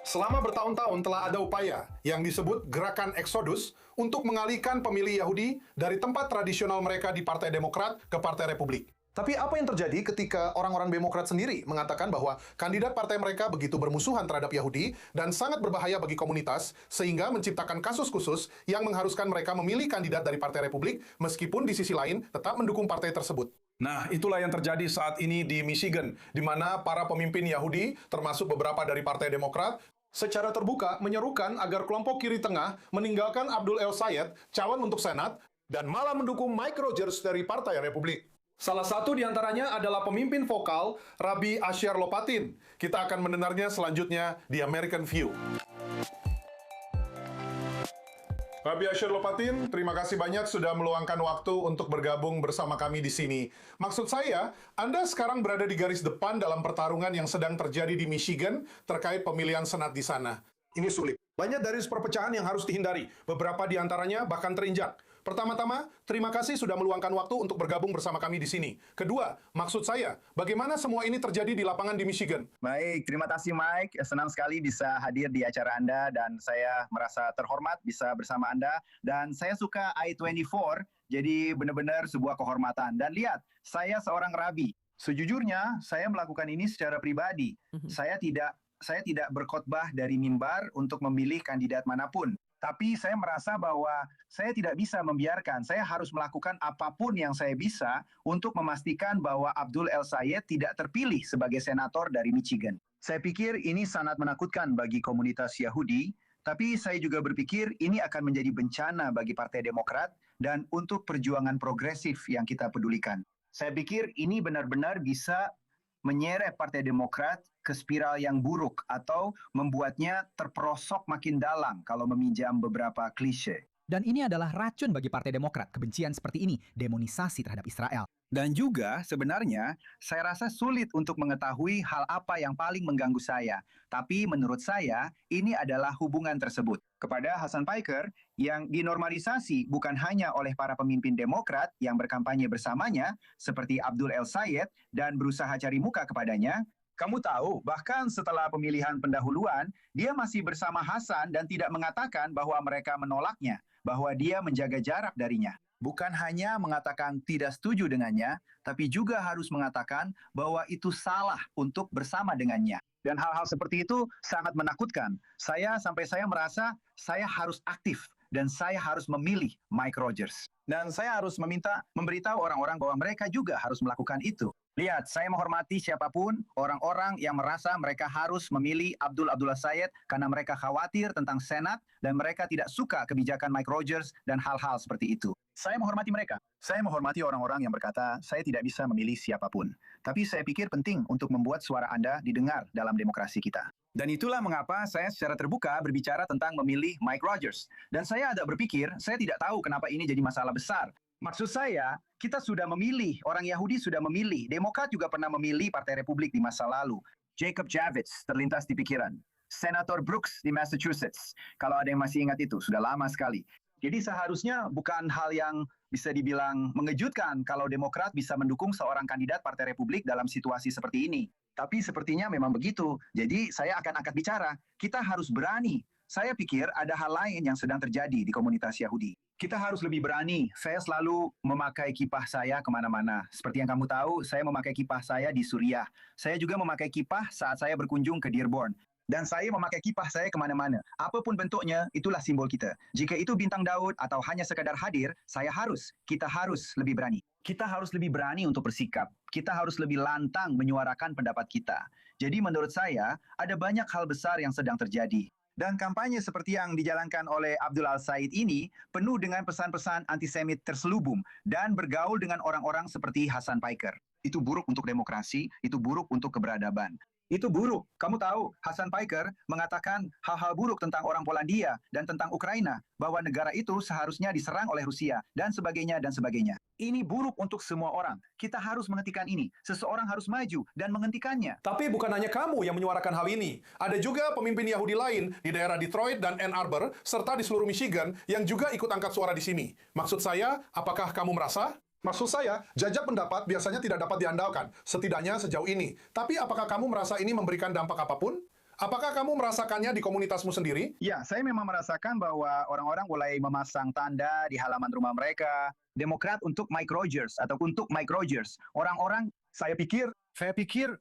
Selama bertahun-tahun telah ada upaya yang disebut Gerakan Eksodus untuk mengalihkan pemilih Yahudi dari tempat tradisional mereka di Partai Demokrat ke Partai Republik. Tapi apa yang terjadi ketika orang-orang Demokrat sendiri mengatakan bahwa kandidat partai mereka begitu bermusuhan terhadap Yahudi dan sangat berbahaya bagi komunitas, sehingga menciptakan kasus khusus yang mengharuskan mereka memilih kandidat dari Partai Republik, meskipun di sisi lain tetap mendukung partai tersebut. Nah, itulah yang terjadi saat ini di Michigan, di mana para pemimpin Yahudi, termasuk beberapa dari Partai Demokrat, secara terbuka menyerukan agar kelompok kiri tengah meninggalkan Abdul El-Sayed, calon untuk Senat, dan malah mendukung Mike Rogers dari Partai Republik. Salah satu di antaranya adalah pemimpin vokal, Rabbi Asher Lopatin. Kita akan mendengarnya selanjutnya di American View. Rabbi Asher Lopatin, terima kasih banyak sudah meluangkan waktu untuk bergabung bersama kami di sini. Maksud saya, Anda sekarang berada di garis depan dalam pertarungan yang sedang terjadi di Michigan terkait pemilihan Senat di sana. Ini sulit. Banyak dari perpecahan yang harus dihindari. Beberapa di antaranya bahkan terinjak. Pertama-tama, terima kasih sudah meluangkan waktu untuk bergabung bersama kami di sini. Kedua, maksud saya, bagaimana semua ini terjadi di lapangan di Michigan? Baik, terima kasih Mike. Senang sekali bisa hadir di acara Anda dan saya merasa terhormat bisa bersama Anda. Dan saya suka I-24, jadi benar-benar sebuah kehormatan. Dan lihat, saya seorang rabi. Sejujurnya, saya melakukan ini secara pribadi. Saya tidak berkhotbah dari mimbar untuk memilih kandidat manapun. Tapi saya merasa bahwa saya tidak bisa membiarkan, saya harus melakukan apapun yang saya bisa untuk memastikan bahwa Abdul El-Sayed tidak terpilih sebagai senator dari Michigan. Saya pikir ini sangat menakutkan bagi komunitas Yahudi, tapi saya juga berpikir ini akan menjadi bencana bagi Partai Demokrat dan untuk perjuangan progresif yang kita pedulikan. Saya pikir ini benar-benar bisa menyeret Partai Demokrat ke spiral yang buruk atau membuatnya terperosok makin dalam kalau meminjam beberapa klise. Dan ini adalah racun bagi Partai Demokrat, kebencian seperti ini, demonisasi terhadap Israel. Dan juga sebenarnya saya rasa sulit untuk mengetahui hal apa yang paling mengganggu saya. Tapi menurut saya ini adalah hubungan tersebut kepada Hasan Piker yang dinormalisasi bukan hanya oleh para pemimpin Demokrat yang berkampanye bersamanya seperti Abdul El-Sayed dan berusaha cari muka kepadanya. Kamu tahu, bahkan setelah pemilihan pendahuluan, dia masih bersama Hasan dan tidak mengatakan bahwa mereka menolaknya, bahwa dia menjaga jarak darinya. Bukan hanya mengatakan tidak setuju dengannya, tapi juga harus mengatakan bahwa itu salah untuk bersama dengannya. Dan hal-hal seperti itu sangat menakutkan. Saya merasa saya harus aktif dan saya harus memilih Mike Rogers. Dan saya harus memberitahu orang-orang bahwa mereka juga harus melakukan itu. Lihat, saya menghormati siapapun, orang-orang yang merasa mereka harus memilih Abdul El-Sayed karena mereka khawatir tentang Senat dan mereka tidak suka kebijakan Mike Rogers dan hal-hal seperti itu. Saya menghormati mereka. Saya menghormati orang-orang yang berkata, saya tidak bisa memilih siapapun. Tapi saya pikir penting untuk membuat suara Anda didengar dalam demokrasi kita. Dan itulah mengapa saya secara terbuka berbicara tentang memilih Mike Rogers. Dan saya ada berpikir, saya tidak tahu kenapa ini jadi masalah besar. Maksud saya, kita sudah memilih, orang Yahudi sudah memilih, Demokrat juga pernah memilih Partai Republik di masa lalu. Jacob Javits terlintas di pikiran. Senator Brooks di Massachusetts. Kalau ada yang masih ingat itu, sudah lama sekali. Jadi seharusnya bukan hal yang bisa dibilang mengejutkan kalau Demokrat bisa mendukung seorang kandidat Partai Republik dalam situasi seperti ini. Tapi sepertinya memang begitu. Jadi saya akan angkat bicara. Kita harus berani. Saya pikir ada hal lain yang sedang terjadi di komunitas Yahudi. Kita harus lebih berani. Saya selalu memakai kipas saya kemana-mana. Seperti yang kamu tahu, saya memakai kipas saya di Suriah. Saya juga memakai kipas saat saya berkunjung ke Dearborn. Dan saya memakai kipas saya kemana-mana. Apapun bentuknya, itulah simbol kita. Jika itu bintang Daud atau hanya sekadar hadir, kita harus lebih berani. Kita harus lebih berani untuk bersikap. Kita harus lebih lantang menyuarakan pendapat kita. Jadi menurut saya, ada banyak hal besar yang sedang terjadi. Dan kampanye seperti yang dijalankan oleh Abdul El-Sayed ini penuh dengan pesan-pesan antisemit terselubung dan bergaul dengan orang-orang seperti Hasan Piker. Itu buruk untuk demokrasi, itu buruk untuk keberadaban. Itu buruk. Kamu tahu, Hasan Piker mengatakan hal-hal buruk tentang orang Polandia dan tentang Ukraina, bahwa negara itu seharusnya diserang oleh Rusia, dan sebagainya, dan sebagainya. Ini buruk untuk semua orang. Kita harus menghentikan ini. Seseorang harus maju dan menghentikannya. Tapi bukan hanya kamu yang menyuarakan hal ini. Ada juga pemimpin Yahudi lain di daerah Detroit dan Ann Arbor, serta di seluruh Michigan, yang juga ikut angkat suara di sini. Maksud saya, apakah kamu merasa? Maksud saya, jajak pendapat biasanya tidak dapat diandalkan, setidaknya sejauh ini. Tapi apakah kamu merasa ini memberikan dampak apapun? Apakah kamu merasakannya di komunitasmu sendiri? Ya, saya memang merasakan bahwa orang-orang mulai memasang tanda di halaman rumah mereka, Demokrat untuk Mike Rogers atau untuk Mike Rogers. Orang-orang, saya pikir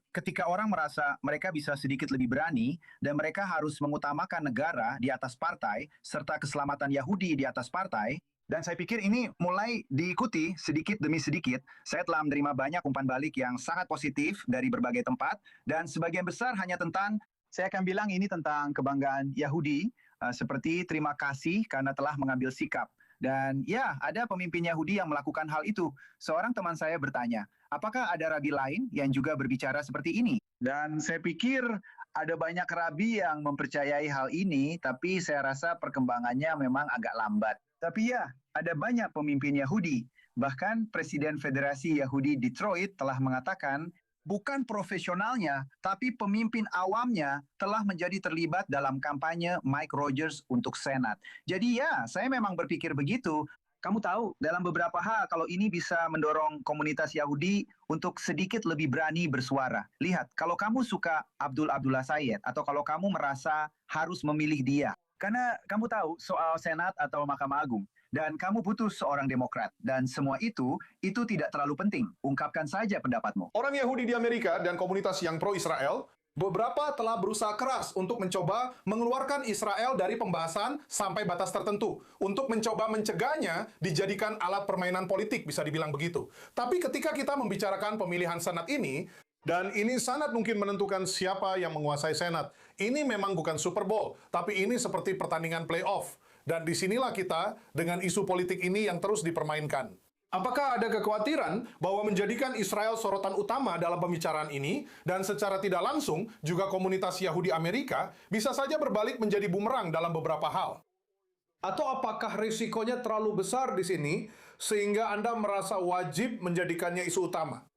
ketika orang merasa mereka bisa sedikit lebih berani dan mereka harus mengutamakan negara di atas partai serta keselamatan Yahudi di atas partai, dan saya pikir ini mulai diikuti sedikit demi sedikit. Saya telah menerima banyak umpan balik yang sangat positif dari berbagai tempat, dan sebagian besar hanya tentang, saya akan bilang ini tentang kebanggaan Yahudi, seperti terima kasih karena telah mengambil sikap. Dan ya, ada pemimpin Yahudi yang melakukan hal itu. Seorang teman saya bertanya, apakah ada rabi lain yang juga berbicara seperti ini? Dan saya pikir ada banyak rabi yang mempercayai hal ini, tapi saya rasa perkembangannya memang agak lambat. Tapi ya, ada banyak pemimpin Yahudi. Bahkan Presiden Federasi Yahudi Detroit telah mengatakan, bukan profesionalnya, tapi pemimpin awamnya telah menjadi terlibat dalam kampanye Mike Rogers untuk Senat. Jadi ya, saya memang berpikir begitu. Kamu tahu, dalam beberapa hal, kalau ini bisa mendorong komunitas Yahudi untuk sedikit lebih berani bersuara. Lihat, kalau kamu suka Abdullah Sayed, atau kalau kamu merasa harus memilih dia, karena kamu tahu soal Senat atau Mahkamah Agung, dan kamu butuh seorang Demokrat, dan semua itu tidak terlalu penting. Ungkapkan saja pendapatmu. Orang Yahudi di Amerika dan komunitas yang pro-Israel, beberapa telah berusaha keras untuk mencoba mengeluarkan Israel dari pembahasan sampai batas tertentu, untuk mencoba mencegahnya dijadikan alat permainan politik, bisa dibilang begitu. Tapi ketika kita membicarakan pemilihan Senat ini, dan ini sangat mungkin menentukan siapa yang menguasai Senat. Ini memang bukan Super Bowl, tapi ini seperti pertandingan playoff. Dan disinilah kita dengan isu politik ini yang terus dipermainkan. Apakah ada kekhawatiran bahwa menjadikan Israel sorotan utama dalam pembicaraan ini, dan secara tidak langsung juga komunitas Yahudi Amerika bisa saja berbalik menjadi bumerang dalam beberapa hal? Atau apakah risikonya terlalu besar di sini, sehingga Anda merasa wajib menjadikannya isu utama?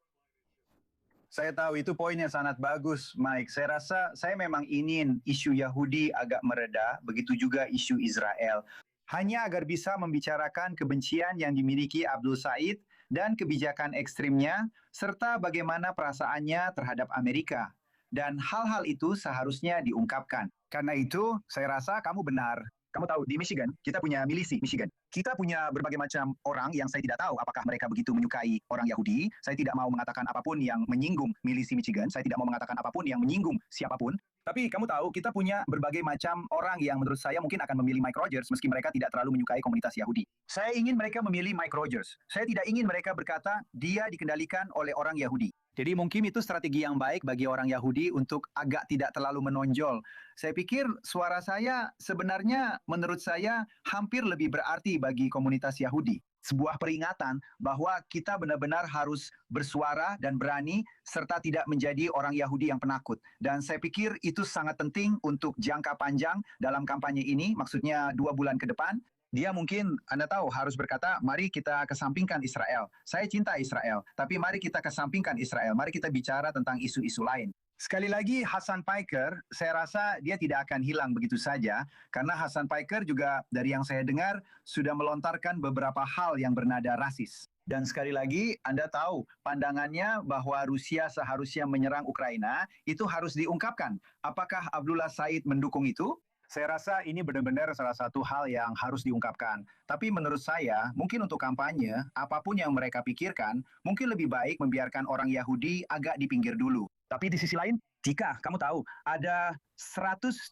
Saya tahu itu poinnya sangat bagus, Mike. Saya rasa saya memang ingin isu Yahudi agak mereda, begitu juga isu Israel. Hanya agar bisa membicarakan kebencian yang dimiliki Abdul Said dan kebijakan ekstrimnya, serta bagaimana perasaannya terhadap Amerika. Dan hal-hal itu seharusnya diungkapkan. Karena itu, saya rasa kamu benar. Kamu tahu, di Michigan, kita punya milisi Michigan. Kita punya berbagai macam orang yang saya tidak tahu apakah mereka begitu menyukai orang Yahudi. Saya tidak mau mengatakan apapun yang menyinggung milisi Michigan. Saya tidak mau mengatakan apapun yang menyinggung siapapun. Tapi kamu tahu, kita punya berbagai macam orang yang menurut saya mungkin akan memilih Mike Rogers meski mereka tidak terlalu menyukai komunitas Yahudi. Saya ingin mereka memilih Mike Rogers. Saya tidak ingin mereka berkata, dia dikendalikan oleh orang Yahudi. Jadi mungkin itu strategi yang baik bagi orang Yahudi untuk agak tidak terlalu menonjol. Saya pikir suara saya sebenarnya menurut saya hampir lebih berarti bagi komunitas Yahudi. Sebuah peringatan bahwa kita benar-benar harus bersuara dan berani serta tidak menjadi orang Yahudi yang penakut. Dan saya pikir itu sangat penting untuk jangka panjang dalam kampanye ini, maksudnya 2 bulan ke depan. Dia mungkin, Anda tahu, harus berkata, mari kita kesampingkan Israel. Saya cinta Israel, tapi mari kita kesampingkan Israel. Mari kita bicara tentang isu-isu lain. Sekali lagi, Hasan Piker, saya rasa dia tidak akan hilang begitu saja, karena Hasan Piker juga, dari yang saya dengar, sudah melontarkan beberapa hal yang bernada rasis. Dan sekali lagi, Anda tahu, pandangannya bahwa Rusia seharusnya menyerang Ukraina, itu harus diungkapkan. Apakah Abdullah Said mendukung itu? Saya rasa ini benar-benar salah satu hal yang harus diungkapkan. Tapi menurut saya, mungkin untuk kampanye, apapun yang mereka pikirkan, mungkin lebih baik membiarkan orang Yahudi agak di pinggir dulu. Tapi di sisi lain, jika kamu tahu, ada 120.000,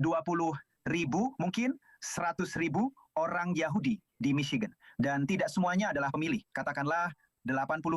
mungkin 100.000 orang Yahudi di Michigan. Dan tidak semuanya adalah pemilih, katakanlah 80.000.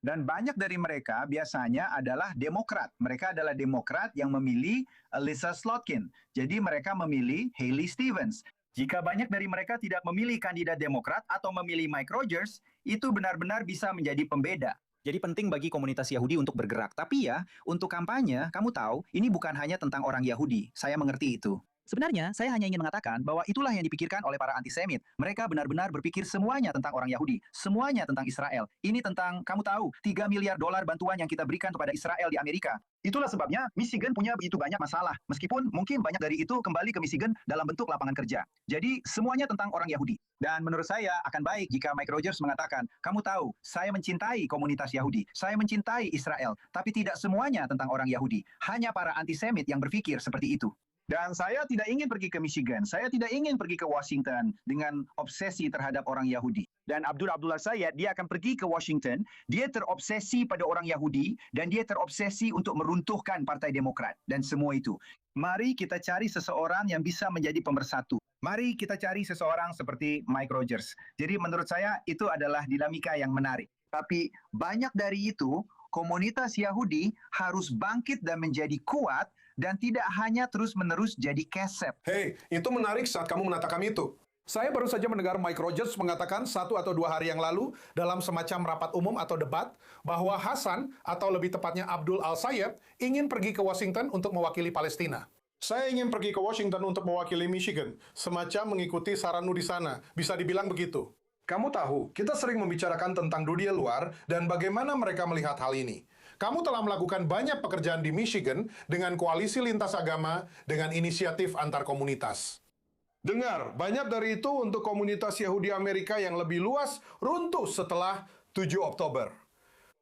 Dan banyak dari mereka biasanya adalah Demokrat. Mereka adalah Demokrat yang memilih Lisa Slotkin. Jadi mereka memilih Haley Stevens. Jika banyak dari mereka tidak memilih kandidat Demokrat atau memilih Mike Rogers, itu benar-benar bisa menjadi pembeda. Jadi penting bagi komunitas Yahudi untuk bergerak. Tapi ya, untuk kampanye, kamu tahu, ini bukan hanya tentang orang Yahudi. Saya mengerti itu. Sebenarnya, saya hanya ingin mengatakan bahwa itulah yang dipikirkan oleh para antisemit. Mereka benar-benar berpikir semuanya tentang orang Yahudi. Semuanya tentang Israel. Ini tentang, kamu tahu, $3 miliar bantuan yang kita berikan kepada Israel di Amerika. Itulah sebabnya Michigan punya begitu banyak masalah. Meskipun mungkin banyak dari itu kembali ke Michigan dalam bentuk lapangan kerja. Jadi, semuanya tentang orang Yahudi. Dan menurut saya akan baik jika Mike Rogers mengatakan, kamu tahu, saya mencintai komunitas Yahudi. Saya mencintai Israel. Tapi tidak semuanya tentang orang Yahudi. Hanya para antisemit yang berpikir seperti itu. Dan saya tidak ingin pergi ke Michigan, saya tidak ingin pergi ke Washington dengan obsesi terhadap orang Yahudi. Dan Abdullah Sayyid, dia akan pergi ke Washington, dia terobsesi pada orang Yahudi, dan dia terobsesi untuk meruntuhkan Partai Demokrat, dan semua itu. Mari kita cari seseorang yang bisa menjadi pemersatu. Mari kita cari seseorang seperti Mike Rogers. Jadi menurut saya itu adalah dinamika yang menarik. Tapi banyak dari itu, komunitas Yahudi harus bangkit dan menjadi kuat, dan tidak hanya terus-menerus jadi keset. Hei, itu menarik saat kamu menatakan itu. Saya baru saja mendengar Mike Rogers mengatakan 1 atau 2 hari yang lalu dalam semacam rapat umum atau debat bahwa Hasan, atau lebih tepatnya Abdul Al-Sayed, ingin pergi ke Washington untuk mewakili Palestina. Saya ingin pergi ke Washington untuk mewakili Michigan, semacam mengikuti saranmu di sana. Bisa dibilang begitu. Kamu tahu, kita sering membicarakan tentang dunia luar dan bagaimana mereka melihat hal ini. Kamu telah melakukan banyak pekerjaan di Michigan dengan koalisi lintas agama dengan inisiatif antar komunitas. Dengar, banyak dari itu untuk komunitas Yahudi Amerika yang lebih luas runtuh setelah 7 Oktober.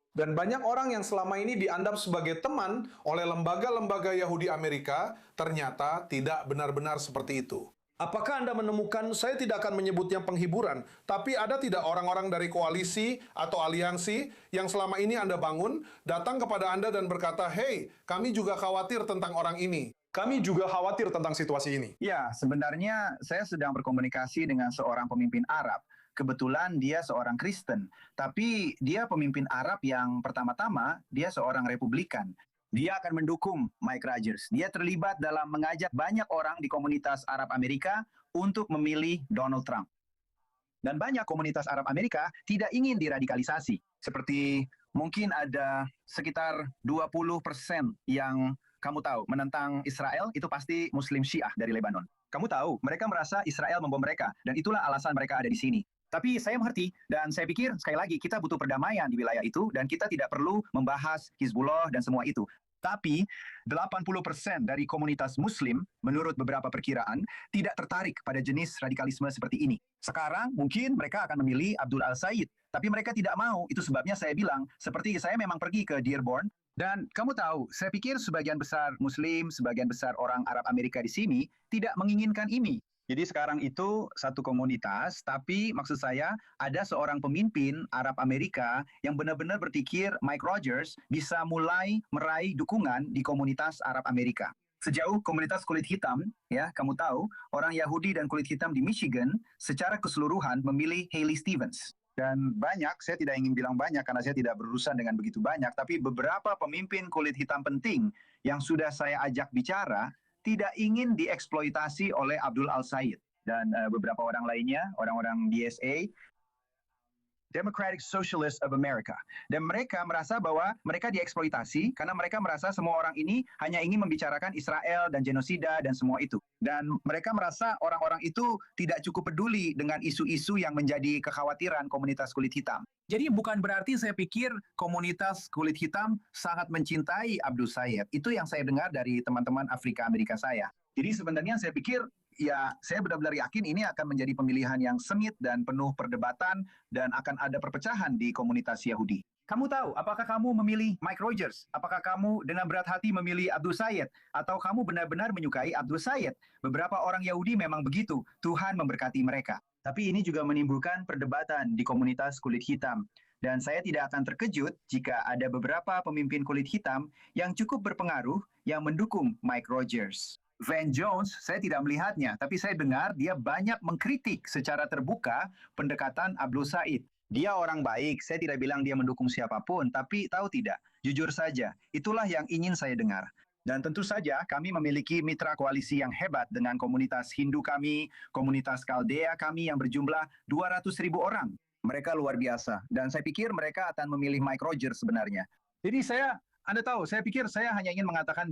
Dan banyak orang yang selama ini dianggap sebagai teman oleh lembaga-lembaga Yahudi Amerika ternyata tidak benar-benar seperti itu. Apakah Anda menemukan, saya tidak akan menyebutnya penghiburan, tapi ada tidak orang-orang dari koalisi atau aliansi yang selama ini Anda bangun, datang kepada Anda dan berkata, "Hei, kami juga khawatir tentang orang ini. Kami juga khawatir tentang situasi ini." Ya, sebenarnya saya sedang berkomunikasi dengan seorang pemimpin Arab. Kebetulan dia seorang Kristen, tapi dia pemimpin Arab yang pertama-tama, dia seorang Republikan. Dia akan mendukung Mike Rogers. Dia terlibat dalam mengajak banyak orang di komunitas Arab Amerika untuk memilih Donald Trump. Dan banyak komunitas Arab Amerika tidak ingin diradikalisasi. Seperti mungkin ada sekitar 20% yang kamu tahu menentang Israel, itu pasti Muslim Syiah dari Lebanon. Kamu tahu, mereka merasa Israel membom mereka, dan itulah alasan mereka ada di sini. Tapi saya mengerti, dan saya pikir sekali lagi kita butuh perdamaian di wilayah itu, dan kita tidak perlu membahas Hizbullah dan semua itu. Tapi 80% dari komunitas Muslim, menurut beberapa perkiraan, tidak tertarik pada jenis radikalisme seperti ini. Sekarang mungkin mereka akan memilih Abdul Al-Sayed, tapi mereka tidak mau. Itu sebabnya saya bilang, seperti saya memang pergi ke Dearborn, dan kamu tahu, saya pikir sebagian besar Muslim, sebagian besar orang Arab Amerika di sini tidak menginginkan ini. Jadi sekarang itu satu komunitas, tapi maksud saya ada seorang pemimpin Arab Amerika yang benar-benar berpikir Mike Rogers bisa mulai meraih dukungan di komunitas Arab Amerika. Sejauh komunitas kulit hitam, ya kamu tahu, orang Yahudi dan kulit hitam di Michigan secara keseluruhan memilih Haley Stevens. Dan banyak, saya tidak ingin bilang banyak karena saya tidak berurusan dengan begitu banyak, tapi beberapa pemimpin kulit hitam penting yang sudah saya ajak bicara, tidak ingin dieksploitasi oleh Abdul Al-Sayed dan beberapa orang lainnya, orang-orang DSA, Democratic Socialists of America. Dan mereka merasa bahwa mereka dieksploitasi karena mereka merasa semua orang ini hanya ingin membicarakan Israel dan genosida dan semua itu. Dan mereka merasa orang-orang itu tidak cukup peduli dengan isu-isu yang menjadi kekhawatiran komunitas kulit hitam. Jadi bukan berarti saya pikir komunitas kulit hitam sangat mencintai Abdul Sayed. Itu yang saya dengar dari teman-teman Afrika Amerika saya. Jadi sebenarnya saya pikir, ya saya benar-benar yakin ini akan menjadi pemilihan yang sengit dan penuh perdebatan dan akan ada perpecahan di komunitas Yahudi. Kamu tahu, apakah kamu memilih Mike Rogers? Apakah kamu dengan berat hati memilih Abdul Sayed? Atau kamu benar-benar menyukai Abdul Sayed? Beberapa orang Yahudi memang begitu. Tuhan memberkati mereka. Tapi ini juga menimbulkan perdebatan di komunitas kulit hitam. Dan saya tidak akan terkejut jika ada beberapa pemimpin kulit hitam yang cukup berpengaruh yang mendukung Mike Rogers. Van Jones, saya tidak melihatnya, tapi saya dengar dia banyak mengkritik secara terbuka pendekatan Abdul Sayed. Dia orang baik, saya tidak bilang dia mendukung siapapun, tapi tahu tidak, jujur saja, itulah yang ingin saya dengar. Dan tentu saja kami memiliki mitra koalisi yang hebat dengan komunitas Hindu kami, komunitas Kaldea kami yang berjumlah 200.000 orang. Mereka luar biasa, dan saya pikir mereka akan memilih Mike Rogers sebenarnya. Jadi Anda tahu, saya pikir saya hanya ingin mengatakan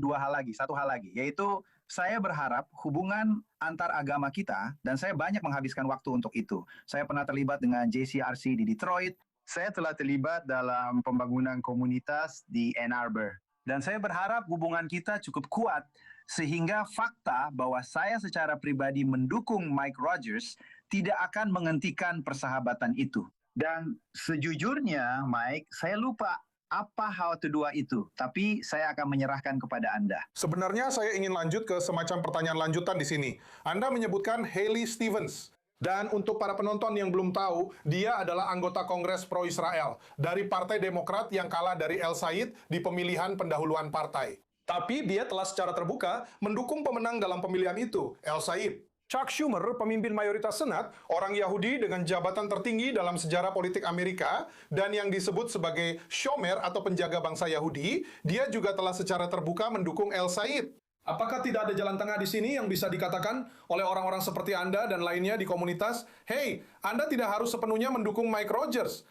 satu hal lagi, yaitu saya berharap hubungan antar agama kita, dan saya banyak menghabiskan waktu untuk itu. Saya pernah terlibat dengan JCRC di Detroit, saya telah terlibat dalam pembangunan komunitas di Ann Arbor. Dan saya berharap hubungan kita cukup kuat, sehingga fakta bahwa saya secara pribadi mendukung Mike Rogers tidak akan menghentikan persahabatan itu. Dan sejujurnya, Mike, saya lupa apa hal kedua itu, tapi saya akan menyerahkan kepada Anda. Sebenarnya saya ingin lanjut ke semacam pertanyaan lanjutan di sini. Anda menyebutkan Haley Stevens. Dan untuk para penonton yang belum tahu, dia adalah anggota Kongres pro-Israel dari Partai Demokrat yang kalah dari El Said di pemilihan pendahuluan partai. Tapi dia telah secara terbuka mendukung pemenang dalam pemilihan itu, El Said. Chuck Schumer, pemimpin mayoritas Senat, orang Yahudi dengan jabatan tertinggi dalam sejarah politik Amerika, dan yang disebut sebagai Shomer atau penjaga bangsa Yahudi, dia juga telah secara terbuka mendukung El Said. Apakah tidak ada jalan tengah di sini yang bisa dikatakan oleh orang-orang seperti Anda dan lainnya di komunitas, hey, Anda tidak harus sepenuhnya mendukung Mike Rogers.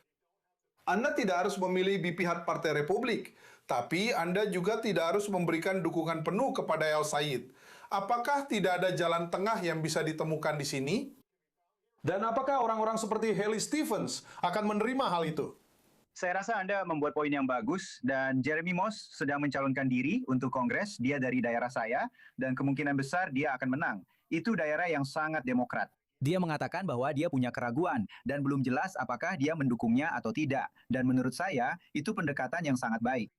Anda tidak harus memilih di pihak Partai Republik, tapi Anda juga tidak harus memberikan dukungan penuh kepada El Said. Apakah tidak ada jalan tengah yang bisa ditemukan di sini? Dan apakah orang-orang seperti Haley Stevens akan menerima hal itu? Saya rasa Anda membuat poin yang bagus, dan Jeremy Moss sedang mencalonkan diri untuk Kongres. Dia dari daerah saya, dan kemungkinan besar dia akan menang. Itu daerah yang sangat demokrat. Dia mengatakan bahwa dia punya keraguan dan belum jelas apakah dia mendukungnya atau tidak. Dan menurut saya, itu pendekatan yang sangat baik.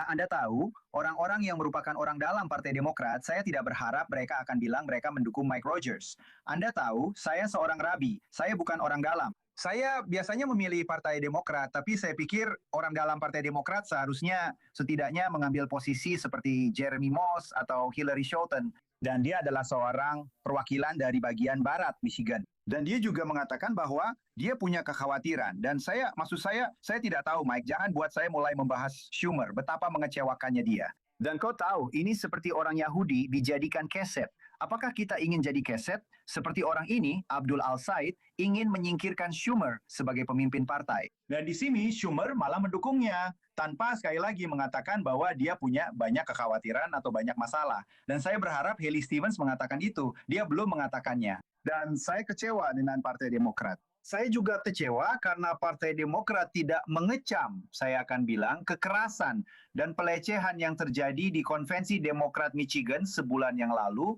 Anda tahu, orang-orang yang merupakan orang dalam Partai Demokrat, saya tidak berharap mereka akan bilang mereka mendukung Mike Rogers. Anda tahu, saya seorang rabi, saya bukan orang dalam. Saya biasanya memilih Partai Demokrat, tapi saya pikir orang dalam Partai Demokrat seharusnya setidaknya mengambil posisi seperti Jeremy Moss atau Hillary Shelton. Dan dia adalah seorang perwakilan dari bagian barat Michigan. Dan dia juga mengatakan bahwa dia punya kekhawatiran. Dan maksud saya tidak tahu, Mike, jangan buat saya mulai membahas Schumer, betapa mengecewakannya dia. Dan kau tahu, ini seperti orang Yahudi dijadikan keset. Apakah kita ingin jadi keset? Seperti orang ini, Abdul Al-Said, ingin menyingkirkan Schumer sebagai pemimpin partai. Dan di sini Schumer malah mendukungnya, tanpa sekali lagi mengatakan bahwa dia punya banyak kekhawatiran atau banyak masalah. Dan saya berharap Haley Stevens mengatakan itu. Dia belum mengatakannya. Dan saya kecewa dengan Partai Demokrat. Saya juga kecewa karena Partai Demokrat tidak mengecam, saya akan bilang, kekerasan dan pelecehan yang terjadi di Konvensi Demokrat Michigan sebulan yang lalu,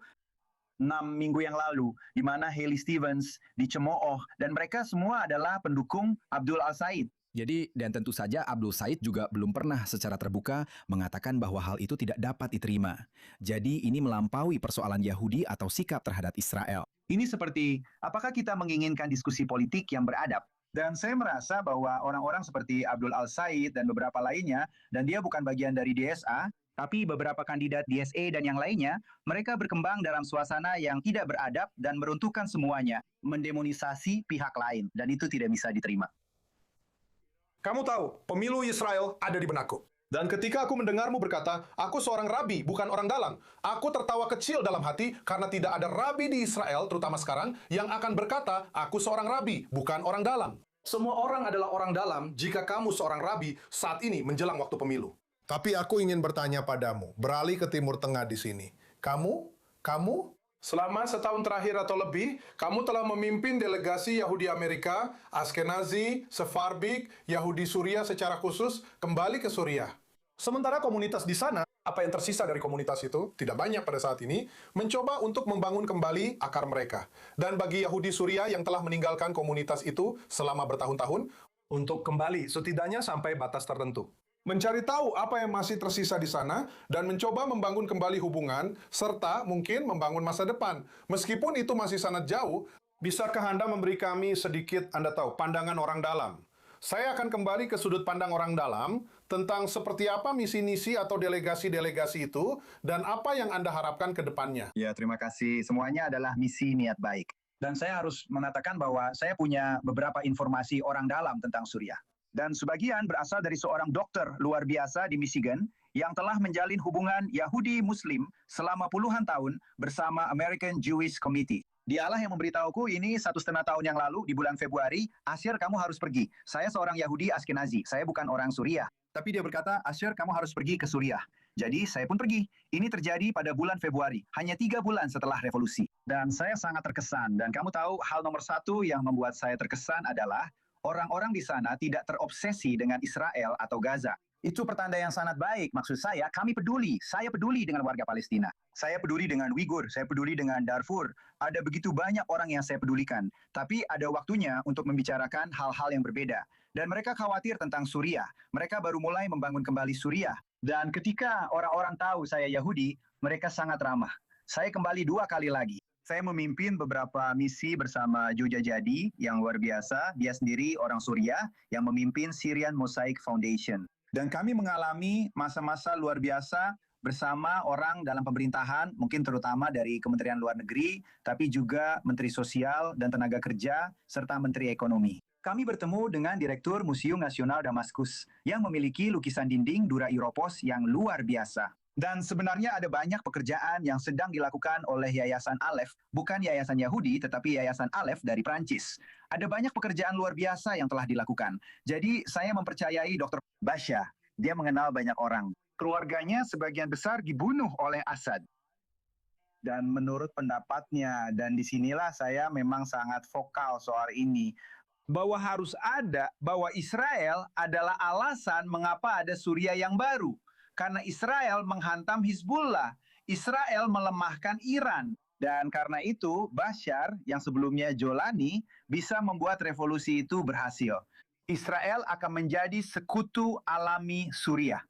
6 minggu yang lalu, di mana Haley Stevens dicemooh, dan mereka semua adalah pendukung Abdul Al-Said. Jadi, dan tentu saja Abdul Said juga belum pernah secara terbuka mengatakan bahwa hal itu tidak dapat diterima. Jadi, ini melampaui persoalan Yahudi atau sikap terhadap Israel. Ini seperti, apakah kita menginginkan diskusi politik yang beradab? Dan saya merasa bahwa orang-orang seperti Abdul Al-Said dan beberapa lainnya, dan dia bukan bagian dari DSA, tapi beberapa kandidat DSA dan yang lainnya, mereka berkembang dalam suasana yang tidak beradab dan meruntuhkan semuanya, mendemonisasi pihak lain, dan itu tidak bisa diterima. Kamu tahu, pemilu Israel ada di benakku. Dan ketika aku mendengarmu berkata, aku seorang rabi, bukan orang dalam. Aku tertawa kecil dalam hati karena tidak ada rabi di Israel, terutama sekarang, yang akan berkata, aku seorang rabi, bukan orang dalam. Semua orang adalah orang dalam jika kamu seorang rabi saat ini menjelang waktu pemilu. Tapi aku ingin bertanya padamu, beralih ke Timur Tengah di sini. Kamu, selama setahun terakhir atau lebih, kamu telah memimpin delegasi Yahudi Amerika, Ashkenazi, Sephardic, Yahudi Suriah secara khusus, kembali ke Suriah. Sementara komunitas di sana, apa yang tersisa dari komunitas itu, tidak banyak pada saat ini, mencoba untuk membangun kembali akar mereka. Dan bagi Yahudi Suriah yang telah meninggalkan komunitas itu selama bertahun-tahun, untuk kembali setidaknya sampai batas tertentu. Mencari tahu apa yang masih tersisa di sana, dan mencoba membangun kembali hubungan, serta mungkin membangun masa depan. Meskipun itu masih sangat jauh, bisakah Anda memberi kami sedikit, Anda tahu, pandangan orang dalam? Saya akan kembali ke sudut pandang orang dalam, tentang seperti apa misi-misi atau delegasi-delegasi itu, dan apa yang Anda harapkan ke depannya. Ya, terima kasih. Semuanya adalah misi niat baik. Dan saya harus mengatakan bahwa saya punya beberapa informasi orang dalam tentang Suriah. Dan sebagian berasal dari seorang dokter luar biasa di Michigan yang telah menjalin hubungan Yahudi-Muslim selama puluhan tahun bersama American Jewish Committee. Dialah yang memberitahuku ini 1,5 tahun yang lalu di bulan Februari, Asher, kamu harus pergi. Saya seorang Yahudi Ashkenazi, saya bukan orang Suriah. Tapi dia berkata, Asher, kamu harus pergi ke Suriah. Jadi saya pun pergi. Ini terjadi pada bulan Februari, hanya 3 bulan setelah revolusi. Dan saya sangat terkesan. Dan kamu tahu hal nomor 1 yang membuat saya terkesan adalah orang-orang di sana tidak terobsesi dengan Israel atau Gaza. Itu pertanda yang sangat baik. Maksud saya, kami peduli. Saya peduli dengan warga Palestina. Saya peduli dengan Uighur, saya peduli dengan Darfur. Ada begitu banyak orang yang saya pedulikan. Tapi ada waktunya untuk membicarakan hal-hal yang berbeda. Dan mereka khawatir tentang Suriah. Mereka baru mulai membangun kembali Suriah. Dan ketika orang-orang tahu saya Yahudi, mereka sangat ramah. Saya kembali 2 kali lagi. Saya memimpin beberapa misi bersama Juja Jadi yang luar biasa. Dia sendiri orang Suriah yang memimpin Syrian Mosaic Foundation. Dan kami mengalami masa-masa luar biasa bersama orang dalam pemerintahan, mungkin terutama dari Kementerian Luar Negeri, tapi juga Menteri Sosial dan Tenaga Kerja, serta Menteri Ekonomi. Kami bertemu dengan Direktur Museum Nasional Damaskus yang memiliki lukisan dinding Dura Europos yang luar biasa. Dan sebenarnya ada banyak pekerjaan yang sedang dilakukan oleh Yayasan Aleph, bukan Yayasan Yahudi, tetapi Yayasan Aleph dari Prancis. Ada banyak pekerjaan luar biasa yang telah dilakukan. Jadi saya mempercayai Dr. Basha. Dia mengenal banyak orang. Keluarganya sebagian besar dibunuh oleh Assad. Dan menurut pendapatnya, dan disinilah saya memang sangat vokal soal ini, bahwa harus ada, bahwa Israel adalah alasan mengapa ada Suriah yang baru. Karena Israel menghantam Hizbullah, Israel melemahkan Iran. Dan karena itu, Bashar yang sebelumnya Jolani bisa membuat revolusi itu berhasil. Israel akan menjadi sekutu alami Suriah.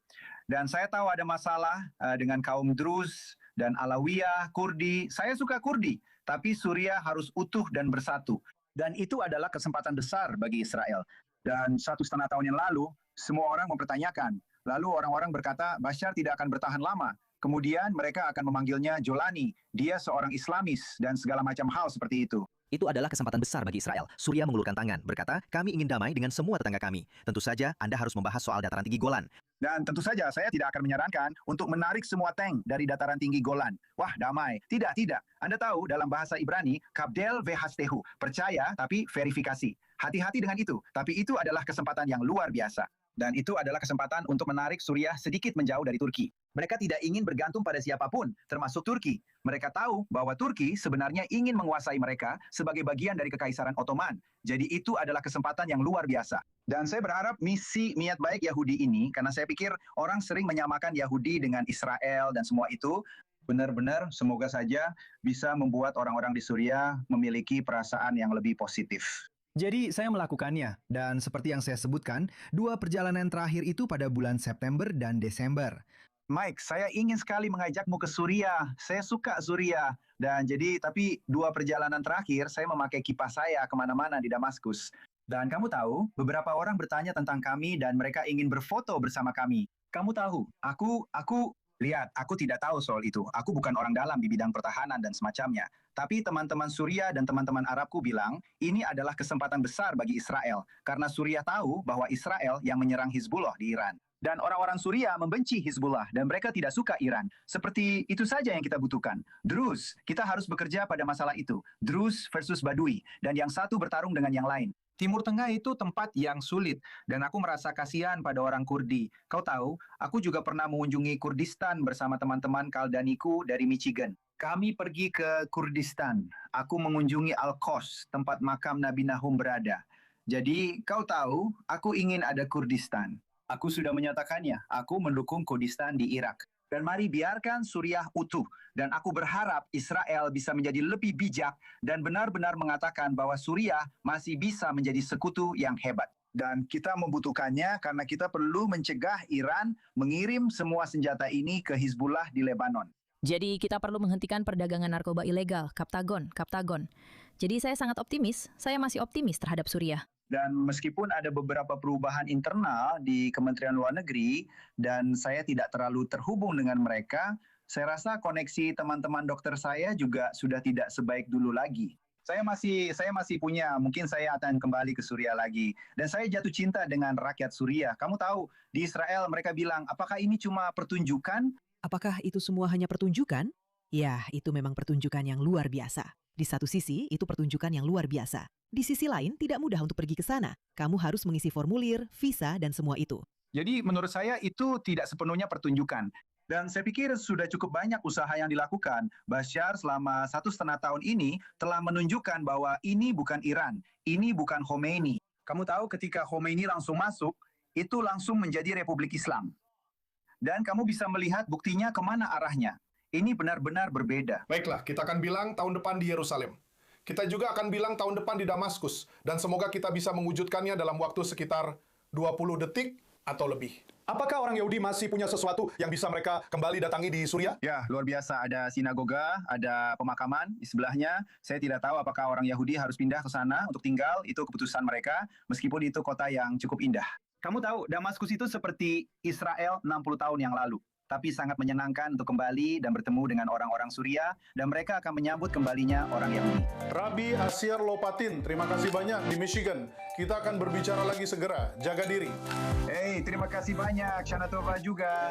Dan saya tahu ada masalah dengan kaum Druze dan Alawiyah, Kurdi. Saya suka Kurdi, tapi Suriah harus utuh dan bersatu. Dan itu adalah kesempatan besar bagi Israel. Dan 1,5 tahun yang lalu, semua orang mempertanyakan. Lalu orang-orang berkata, Bashar tidak akan bertahan lama. Kemudian mereka akan memanggilnya Jolani. Dia seorang Islamis dan segala macam hal seperti itu. Itu adalah kesempatan besar bagi Israel. Suriah mengulurkan tangan, berkata, kami ingin damai dengan semua tetangga kami. Tentu saja Anda harus membahas soal dataran tinggi Golan. Dan tentu saja saya tidak akan menyarankan untuk menarik semua tank dari dataran tinggi Golan. Wah, damai. Tidak, tidak. Anda tahu dalam bahasa Ibrani, kabdel vehastehu. Percaya, tapi verifikasi. Hati-hati dengan itu. Tapi itu adalah kesempatan yang luar biasa. Dan itu adalah kesempatan untuk menarik Suriah sedikit menjauh dari Turki. Mereka tidak ingin bergantung pada siapapun, termasuk Turki. Mereka tahu bahwa Turki sebenarnya ingin menguasai mereka sebagai bagian dari Kekaisaran Ottoman. Jadi itu adalah kesempatan yang luar biasa. Dan saya berharap misi niat baik Yahudi ini, karena saya pikir orang sering menyamakan Yahudi dengan Israel dan semua itu, benar-benar semoga saja bisa membuat orang-orang di Suriah memiliki perasaan yang lebih positif. Jadi saya melakukannya, dan seperti yang saya sebutkan, 2 perjalanan terakhir itu pada bulan September dan Desember. Mike, saya ingin sekali mengajakmu ke Suriah. Saya suka Suriah. Dan jadi, tapi 2 perjalanan terakhir, saya memakai kipas saya kemana-mana di Damaskus. Dan kamu tahu, beberapa orang bertanya tentang kami dan mereka ingin berfoto bersama kami. Kamu tahu, lihat, aku tidak tahu soal itu. Aku bukan orang dalam di bidang pertahanan dan semacamnya. Tapi teman-teman Suriah dan teman-teman Arabku bilang, ini adalah kesempatan besar bagi Israel. Karena Suriah tahu bahwa Israel yang menyerang Hizbullah di Iran. Dan orang-orang Suriah membenci Hizbullah dan mereka tidak suka Iran. Seperti itu saja yang kita butuhkan. Druze, kita harus bekerja pada masalah itu. Druze versus Badui. Dan yang satu bertarung dengan yang lain. Timur Tengah itu tempat yang sulit, dan aku merasa kasihan pada orang Kurdi. Kau tahu, aku juga pernah mengunjungi Kurdistan bersama teman-teman Kaldaniku dari Michigan. Kami pergi ke Kurdistan. Aku mengunjungi Al-Qos, tempat makam Nabi Nahum berada. Jadi, kau tahu, aku ingin ada Kurdistan. Aku sudah menyatakannya, aku mendukung Kurdistan di Irak. Dan mari biarkan Suriah utuh. Dan aku berharap Israel bisa menjadi lebih bijak dan benar-benar mengatakan bahwa Suriah masih bisa menjadi sekutu yang hebat. Dan kita membutuhkannya karena kita perlu mencegah Iran mengirim semua senjata ini ke Hizbullah di Lebanon. Jadi kita perlu menghentikan perdagangan narkoba ilegal, Kaptagon. Jadi saya sangat optimis, saya masih optimis terhadap Suriah. Dan meskipun ada beberapa perubahan internal di Kementerian Luar Negeri dan saya tidak terlalu terhubung dengan mereka, saya rasa koneksi teman-teman dokter saya juga sudah tidak sebaik dulu lagi. Saya masih punya, mungkin saya akan kembali ke Suriah lagi. Dan saya jatuh cinta dengan rakyat Suriah. Kamu tahu, di Israel mereka bilang, apakah ini cuma pertunjukan? Apakah itu semua hanya pertunjukan? Ya, itu memang pertunjukan yang luar biasa. Di satu sisi, itu pertunjukan yang luar biasa. Di sisi lain, tidak mudah untuk pergi ke sana. Kamu harus mengisi formulir, visa, dan semua itu. Jadi menurut saya itu tidak sepenuhnya pertunjukan. Dan saya pikir sudah cukup banyak usaha yang dilakukan. Bashar selama 1,5 tahun ini telah menunjukkan bahwa ini bukan Iran, ini bukan Khomeini. Kamu tahu ketika Khomeini langsung masuk, itu langsung menjadi Republik Islam. Dan kamu bisa melihat buktinya kemana arahnya. Ini benar-benar berbeda. Baiklah, kita akan bilang tahun depan di Yerusalem. Kita juga akan bilang tahun depan di Damaskus. Dan semoga kita bisa mewujudkannya dalam waktu sekitar 20 detik atau lebih. Apakah orang Yahudi masih punya sesuatu yang bisa mereka kembali datangi di Suriah? Ya, luar biasa. Ada sinagoga, ada pemakaman di sebelahnya. Saya tidak tahu apakah orang Yahudi harus pindah ke sana untuk tinggal. Itu keputusan mereka, meskipun itu kota yang cukup indah. Kamu tahu, Damaskus itu seperti Israel 60 tahun yang lalu. Tapi sangat menyenangkan untuk kembali dan bertemu dengan orang-orang Suriah, dan mereka akan menyambut kembalinya orang Yahudi. Rabi Asyar Lopatin, terima kasih banyak di Michigan. Kita akan berbicara lagi segera. Jaga diri. Hey, terima kasih banyak. Shana Tova juga.